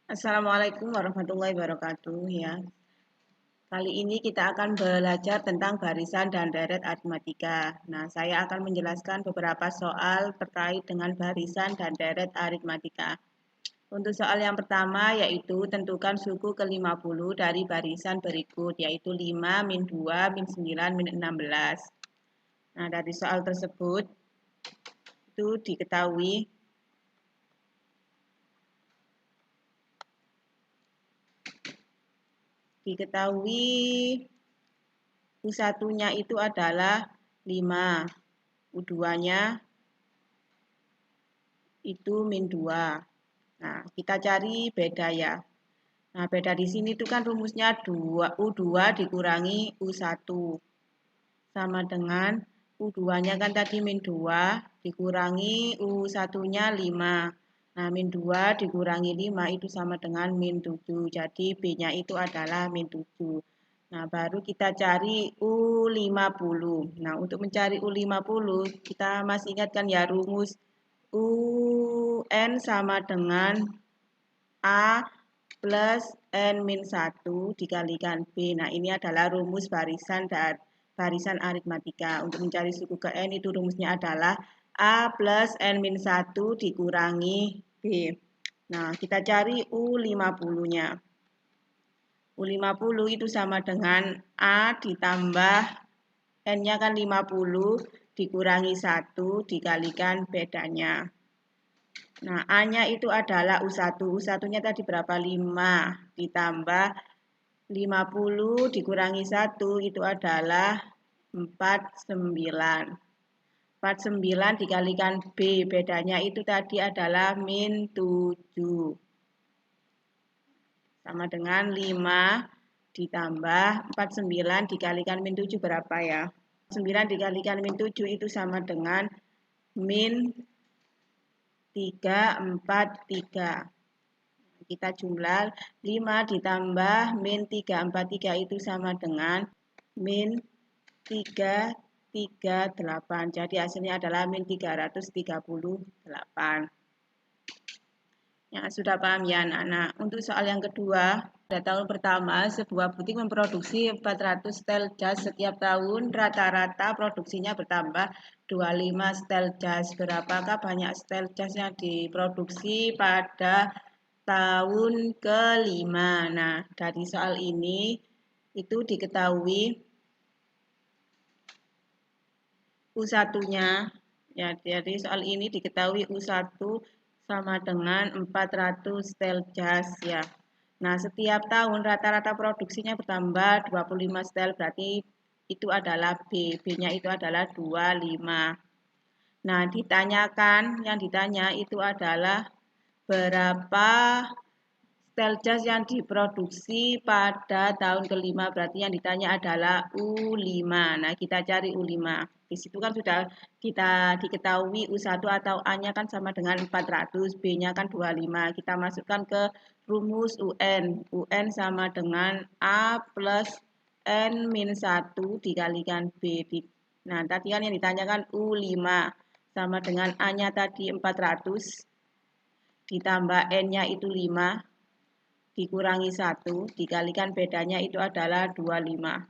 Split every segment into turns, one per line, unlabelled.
Assalamualaikum warahmatullahi wabarakatuh ya. Kali ini kita akan belajar tentang barisan dan deret aritmatika. Nah, saya akan menjelaskan beberapa soal terkait dengan barisan dan deret aritmatika. Untuk soal yang pertama yaitu tentukan suku ke-50 dari barisan berikut yaitu 5, min 2, min 9, min 16. Nah, dari soal tersebut itu diketahui U1-nya itu adalah 5, U2-nya itu min 2. Nah, kita cari beda ya. Nah, beda di sini itu kan rumusnya U2 dikurangi U1 sama dengan U2-nya kan tadi min 2 dikurangi U1-nya 5. Nah, min 2 dikurangi 5 itu sama dengan min 7. Jadi B-nya itu adalah min 7. Nah, baru kita cari U50. Nah, untuk mencari U50, kita masih ingat kan ya rumus UN sama dengan A plus N min 1 dikalikan B. Nah, ini adalah rumus barisan aritmatika. Untuk mencari suku ke N itu rumusnya adalah A plus N min 1 dikurangi B. Nah, kita cari U50-nya. U50 itu sama dengan A ditambah N-nya kan 50 dikurangi 1 dikalikan bedanya. Nah, A-nya itu adalah U1. U1-nya tadi berapa? 5 ditambah 50 dikurangi 1 itu adalah 49. 49 dikalikan B, bedanya itu tadi adalah min 7. Sama dengan 5 ditambah 49 dikalikan min 7 berapa ya? 9 dikalikan min 7 itu sama dengan min 343. Kita jumlah 5 ditambah min 343 itu sama dengan min 338. Jadi hasilnya adalah min 338. Ya, sudah paham ya anak-anak. Untuk soal yang kedua, pada tahun pertama sebuah butik memproduksi 400 setel jas setiap tahun, rata-rata produksinya bertambah 25 setel jas. Berapakah banyak setel jas yang diproduksi pada tahun kelima? Nah, dari soal ini itu diketahui U1-nya. Ya, jadi soal ini diketahui U1 sama dengan 400 setel jas ya. Nah, setiap tahun rata-rata produksinya bertambah 25 setel, berarti itu adalah B. B-nya itu adalah 25. Nah, yang ditanya itu adalah berapa setel jas yang diproduksi pada tahun kelima, berarti yang ditanya adalah U5. Nah, kita cari U5. Di situ kan sudah kita diketahui U1 atau A-nya kan sama dengan 400, B-nya kan 25. Kita masukkan ke rumus UN. UN sama dengan A plus N min 1 dikalikan B. Nah, tadi kan yang ditanyakan U5 sama dengan A-nya tadi 400 ditambah N-nya itu 5 dikurangi 1 dikalikan bedanya itu adalah 25.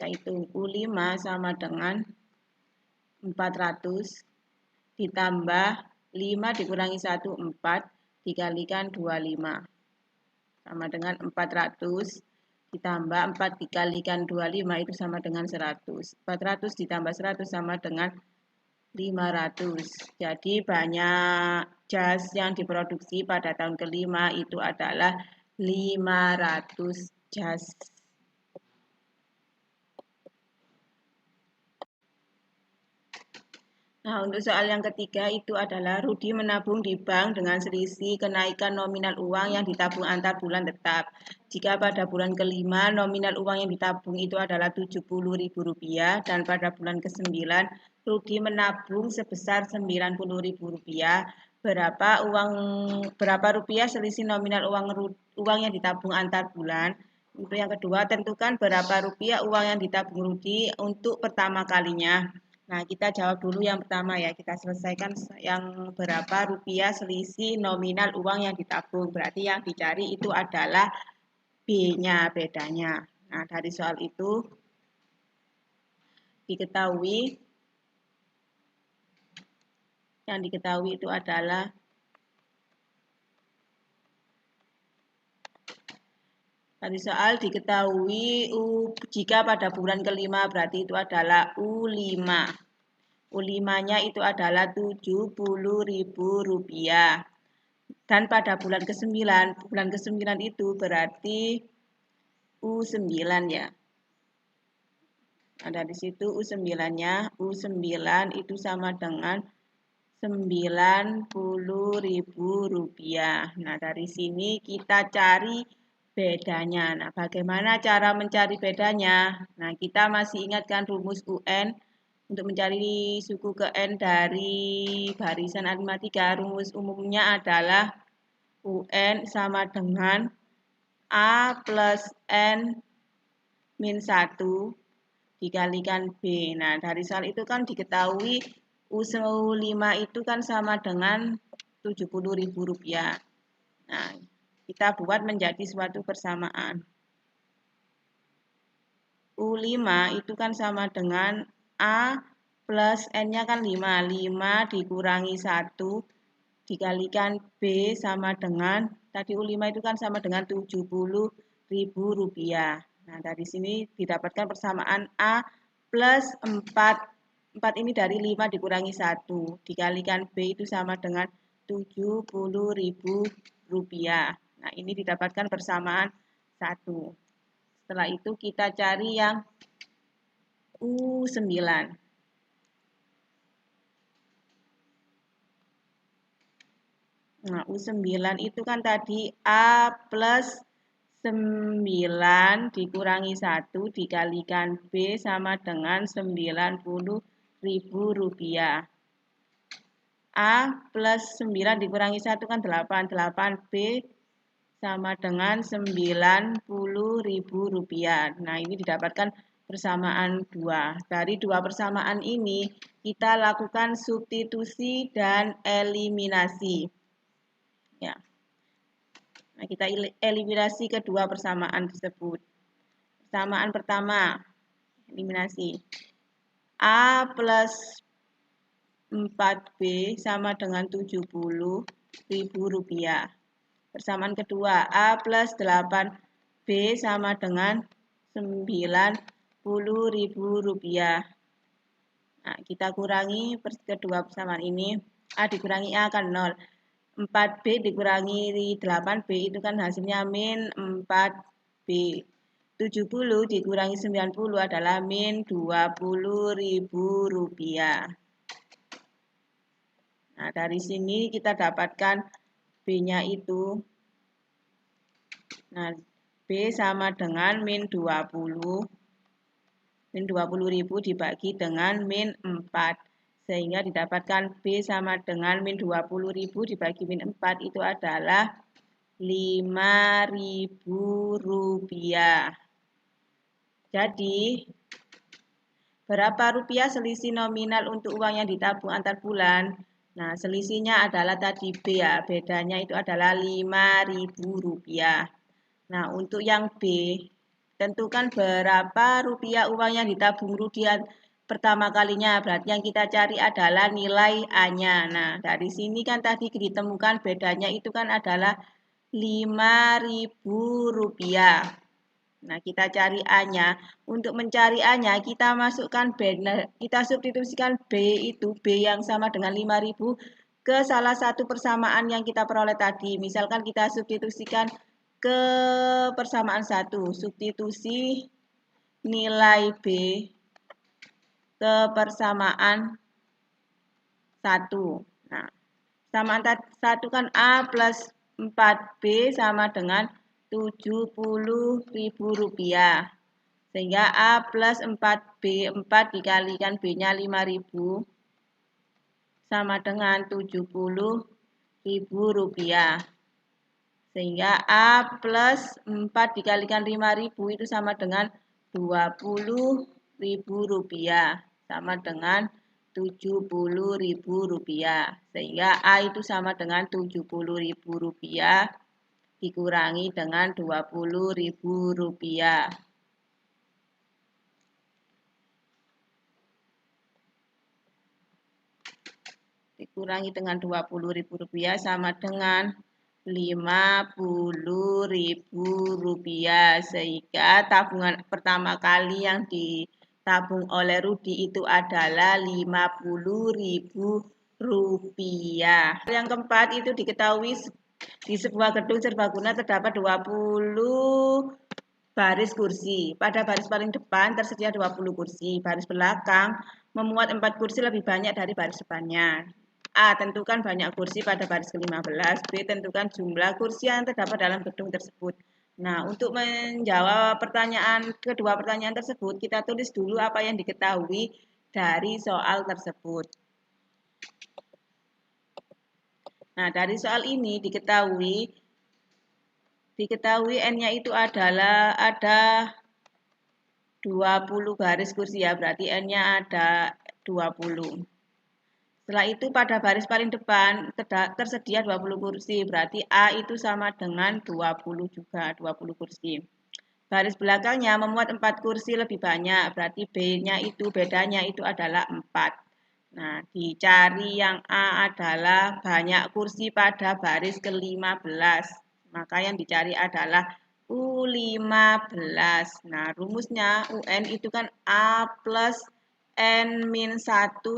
Yaitu U5 sama dengan 400 ditambah 5 dikurangi 1 4 dikalikan 25 sama dengan 400 ditambah 4 dikalikan 25 itu sama dengan 100. 400 ditambah 100 sama dengan 500. Jadi banyak jas yang diproduksi pada tahun kelima itu adalah 500 jas. Nah, untuk soal yang ketiga itu adalah Rudi menabung di bank dengan selisih kenaikan nominal uang yang ditabung antar bulan tetap. Jika pada bulan kelima nominal uang yang ditabung itu adalah Rp70.000 dan pada bulan ke-9 Rudi menabung sebesar Rp90.000. Berapa rupiah selisih nominal uang yang ditabung antar bulan? Untuk yang kedua, tentukan berapa rupiah uang yang ditabung Rudi untuk pertama kalinya. Nah, kita jawab dulu yang pertama ya. Kita selesaikan yang berapa rupiah selisih nominal uang yang ditabung. Berarti yang dicari itu adalah B-nya, bedanya. Nah, dari soal itu yang diketahui itu adalah dari soal diketahui jika pada bulan kelima berarti itu adalah U5. U5-nya itu adalah Rp70.000. Dan pada bulan ke-9 itu berarti U9 ya. Ada di situ U9-nya. U9 itu sama dengan Rp90.000. Nah, dari sini kita cari bedanya. Nah, bagaimana cara mencari bedanya? Nah, kita masih ingatkan rumus UN. Untuk mencari suku ke N dari barisan aritmatika, rumus umumnya adalah UN sama dengan A plus N min 1 dikalikan B. Nah, dari soal itu kan diketahui U5 itu kan sama dengan Rp70.000. Nah, kita buat menjadi suatu persamaan. U5 itu kan sama dengan A plus N-nya kan 5. 5 dikurangi 1 dikalikan B sama dengan, tadi U5 itu kan sama dengan Rp70.000. Nah, dari sini didapatkan persamaan A plus 4. 4 ini dari 5 dikurangi 1. Dikalikan B itu sama dengan Rp70.000. Nah, ini didapatkan persamaan 1. Setelah itu kita cari yang U9. Nah, U9 itu kan tadi A plus 9 dikurangi 1 dikalikan B sama dengan Rp90.000. A plus 9 dikurangi 1 kan 8. 8B sama dengan Rp90.000. Nah, ini didapatkan persamaan 2. Dari dua persamaan ini, kita lakukan substitusi dan eliminasi. Ya. Nah, kita eliminasi kedua persamaan tersebut. Persamaan pertama, eliminasi. A plus 4B sama dengan Rp70.000. Persamaan kedua, A plus 8B sama dengan Rp90.000. Nah, kita kurangi kedua persamaan ini. A dikurangi A kan 0. 4B dikurangi 8B itu kan hasilnya min 4B. 70 dikurangi 90 adalah min Rp20.000. Nah, dari sini kita dapatkan B-nya itu. Nah, B sama dengan min 20. Min 20.000 dibagi dengan min 4. Sehingga didapatkan B sama dengan min 20.000 dibagi min 4 itu adalah Rp5.000. Jadi, berapa rupiah selisih nominal untuk uang yang ditabung antar bulan? Nah, selisihnya adalah tadi B ya, bedanya itu adalah Rp5.000. Nah, untuk yang B, tentukan berapa rupiah uang yang ditabung Rudi pertama kalinya. Berarti yang kita cari adalah nilai A-nya. Nah, dari sini kan tadi ditemukan bedanya itu kan adalah Rp5.000. Nah, kita cari A-nya. Untuk mencari A-nya, kita masukkan B. Kita substitusikan B itu, B yang sama dengan 5.000 ke salah satu persamaan yang kita peroleh tadi. Misalkan kita substitusikan ke persamaan 1. Substitusi nilai B ke persamaan 1. Nah, persamaan 1 kan A plus 4B sama dengan Rp70.000. Sehingga A plus 4B, 4 dikalikan B-nya 5.000 sama dengan Rp70.000. Sehingga A plus 4 dikalikan 5.000 itu sama dengan 20.000 rupiah. Sama dengan 70.000 rupiah. Sehingga A itu sama dengan 70.000 rupiah dikurangi dengan 20.000 rupiah. Dikurangi dengan 20.000 rupiah sama dengan 50.000 rupiah. Sehingga tabungan pertama kali yang ditabung oleh Rudi itu adalah 50.000 rupiah. Yang keempat itu diketahui di sebuah gedung serbaguna terdapat 20 baris kursi. Pada baris paling depan tersedia 20 kursi. Baris belakang memuat 4 kursi lebih banyak dari baris depannya. A. Tentukan banyak kursi pada baris ke-15. B. Tentukan jumlah kursi yang terdapat dalam gedung tersebut. Nah, untuk menjawab kedua pertanyaan tersebut, kita tulis dulu apa yang diketahui dari soal tersebut. Nah, dari soal ini diketahui N-nya itu adalah ada 20 baris kursi ya, berarti N-nya ada 20. Setelah itu pada baris paling depan tersedia 20 kursi, berarti A itu sama dengan 20 juga, 20 kursi. Baris belakangnya memuat 4 kursi lebih banyak, berarti B-nya itu bedanya itu adalah 4. Nah, dicari yang A adalah banyak kursi pada baris ke-15. Maka yang dicari adalah U15. Nah, rumusnya UN itu kan A plus N-1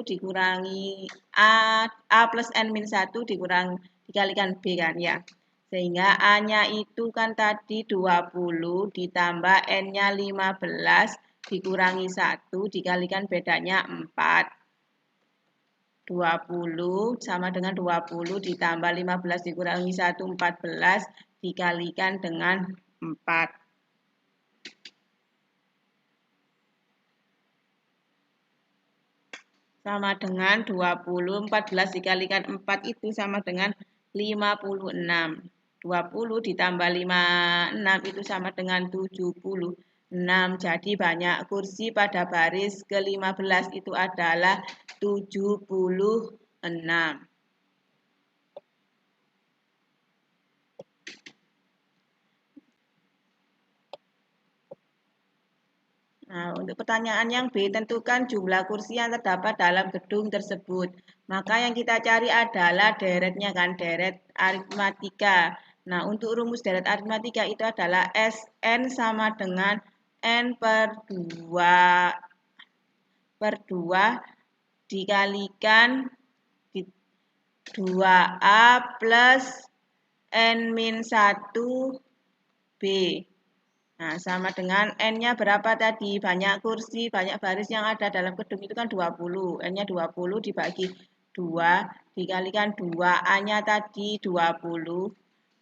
dikurangi A plus N-1 dikalikan B kan ya. Sehingga A-nya itu kan tadi 20 ditambah N-nya 15 dikurangi 1 dikalikan bedanya 4. 20 sama dengan 20 ditambah 15 dikurangi 1, 14 dikalikan dengan 4. Sama dengan 20, 14 dikalikan 4 itu sama dengan 56. 20 ditambah 56 itu sama dengan 76. Jadi banyak kursi pada baris ke-15 itu adalah 76. Nah, untuk pertanyaan yang B, tentukan jumlah kursi yang terdapat dalam gedung tersebut. Maka yang kita cari adalah deretnya kan, deret aritmatika. Nah, untuk rumus deret aritmatika itu adalah SN sama dengan N per 2 dikalikan 2A plus N-1B. Nah, sama dengan N-nya berapa tadi? Banyak kursi, banyak baris yang ada dalam gedung itu kan 20. N-nya 20 dibagi 2, dikalikan 2. A-nya tadi 20,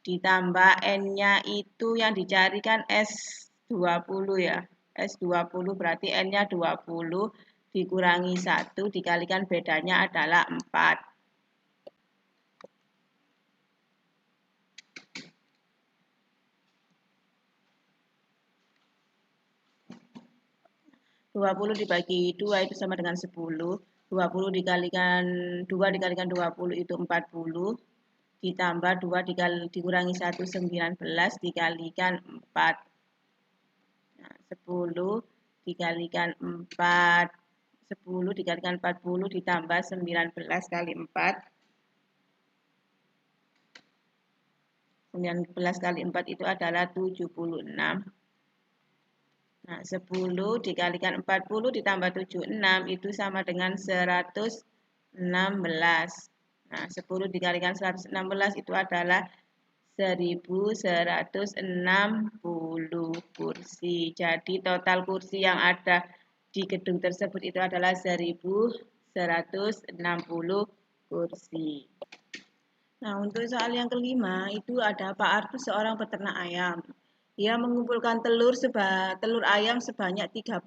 ditambah N-nya itu yang dicarikan S20 ya. S20 berarti N-nya 20, dikurangi 1, dikalikan bedanya adalah 4. 20 dibagi 2 itu sama dengan 10. 20 dikalikan 2 dikalikan 20 itu 40. Ditambah 2 dikurangi 1, 19 dikalikan 4. Nah, 10 dikalikan 4. 10 dikalikan 40 ditambah 19 kali 4. 19 kali 4 itu adalah 76. Nah, 10 dikalikan 40 ditambah 76 itu sama dengan 116. Nah, 10 dikalikan 116 itu adalah 1160 kursi. Jadi total kursi yang ada di gedung tersebut itu adalah 1160 kursi. Nah, untuk soal yang kelima itu ada Pak Artus seorang peternak ayam. Ia mengumpulkan telur ayam sebanyak 30.000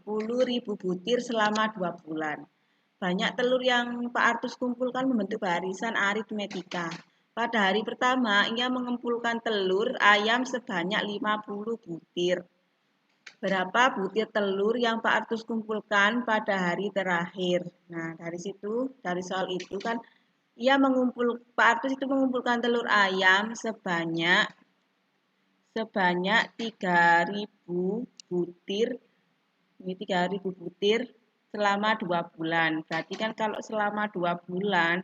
butir selama 2 bulan. Banyak telur yang Pak Artus kumpulkan membentuk barisan aritmetika. Pada hari pertama, ia mengumpulkan telur ayam sebanyak 50 butir. Berapa butir telur yang Pak Artus kumpulkan pada hari terakhir? Nah, dari situ, dari soal itu kan, Pak Artus itu mengumpulkan telur ayam sebanyak 3.000 butir. Ini 3.000 butir selama 2 bulan. Berarti kan kalau selama 2 bulan,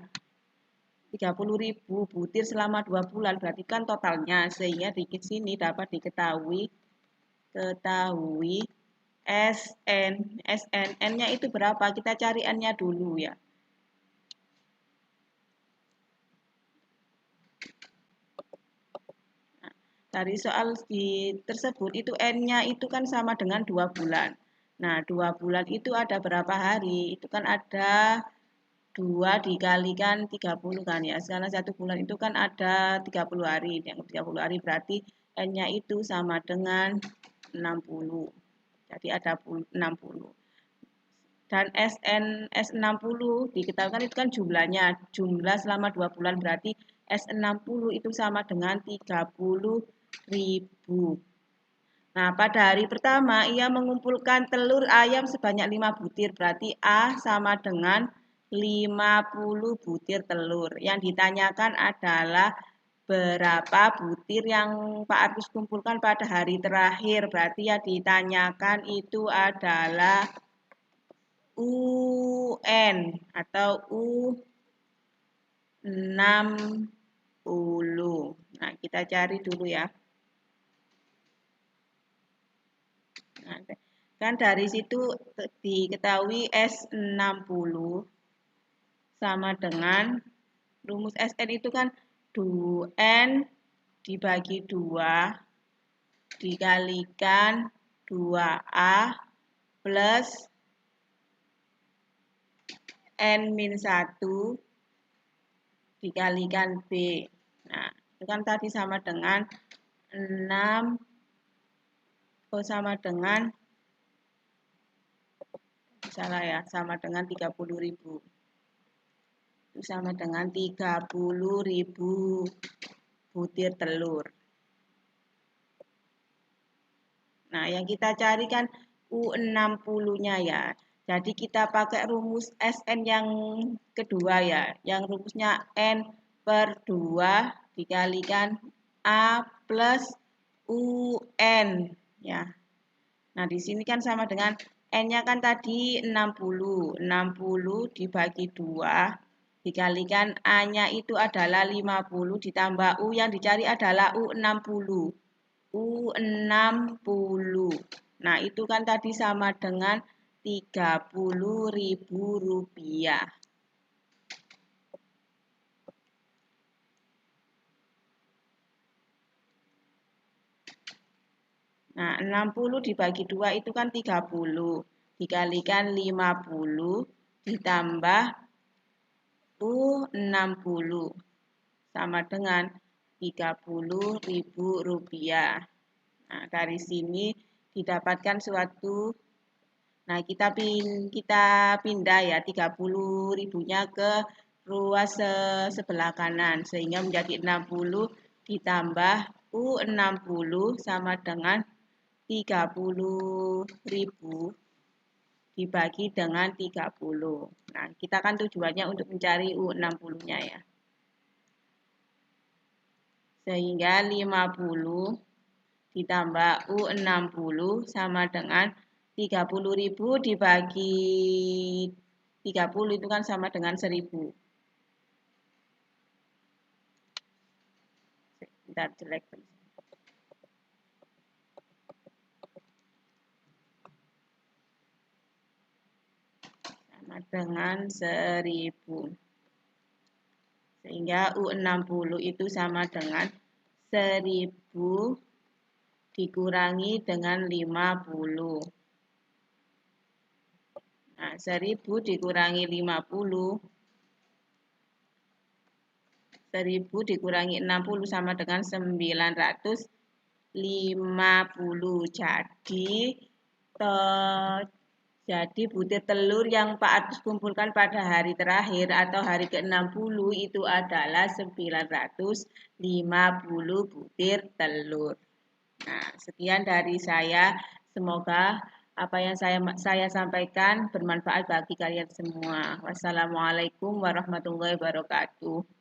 30.000 butir selama 2 bulan, berarti kan totalnya. Sehingga di sini dapat diketahui N-nya itu berapa? Kita cari N-nya dulu ya. Nah, dari soal tersebut itu N-nya itu kan sama dengan 2 bulan. Nah, 2 bulan itu ada berapa hari? Itu kan ada 2 dikalikan 30 kan ya. Karena 1 bulan itu kan ada 30 hari. Yang 30 hari berarti N-nya itu sama dengan 60. Jadi ada 60. Dan S60 diketahui itu kan jumlahnya. Jumlah selama 2 bulan berarti S60 itu sama dengan 30.000. Nah, pada hari pertama ia mengumpulkan telur ayam sebanyak 5 butir. Berarti A sama dengan 50 butir telur. Yang ditanyakan adalah berapa butir yang Pak Artus kumpulkan pada hari terakhir. Berarti yang ditanyakan itu adalah UN atau U60. Nah, kita cari dulu ya. Nah, kan dari situ diketahui S60 sama dengan rumus SN itu kan 2N dibagi 2 dikalikan 2A plus N-1 dikalikan B. Nah, itu kan tadi sama dengan 6 sama dengan salah ya, sama dengan 30.000. Itu sama dengan 30.000 butir telur. Nah, yang kita cari kan U60-nya ya. Jadi kita pakai rumus SN yang kedua ya. Yang rumusnya N per 2 dikalikan A plus UN ya. Nah, di sini kan sama dengan N-nya kan tadi 60. 60 dibagi 2 dikalikan A-nya itu adalah 50 ditambah U yang dicari adalah U60. U60. Nah, itu kan tadi sama dengan Rp30.000. Nah, 60 dibagi 2 itu kan 30. Dikalikan 50 ditambah U60 sama dengan Rp30.000. Nah, dari sini didapatkan suatu. Nah, kita pindah ya 30.000-nya ke ruas sebelah kanan sehingga menjadi 60 ditambah U60 sama dengan 30.000 dibagi dengan 30. Nah, kita kan tujuannya untuk mencari U60-nya ya. Sehingga 50 ditambah U60 sama dengan 30.000 dibagi 30 itu kan sama dengan 1.000. Bentar, jelek. Sama dengan 1.000. Sehingga U60 itu sama dengan 1.000 dikurangi dengan 50. Nah, 1.000 dikurangi 50. 1.000 dikurangi 60 sama dengan 950. Jadi Jadi butir telur yang Pak Agus kumpulkan pada hari terakhir atau hari ke-60 itu adalah 950 butir telur. Nah, sekian dari saya. Semoga apa yang saya sampaikan bermanfaat bagi kalian semua. Wassalamualaikum warahmatullahi wabarakatuh.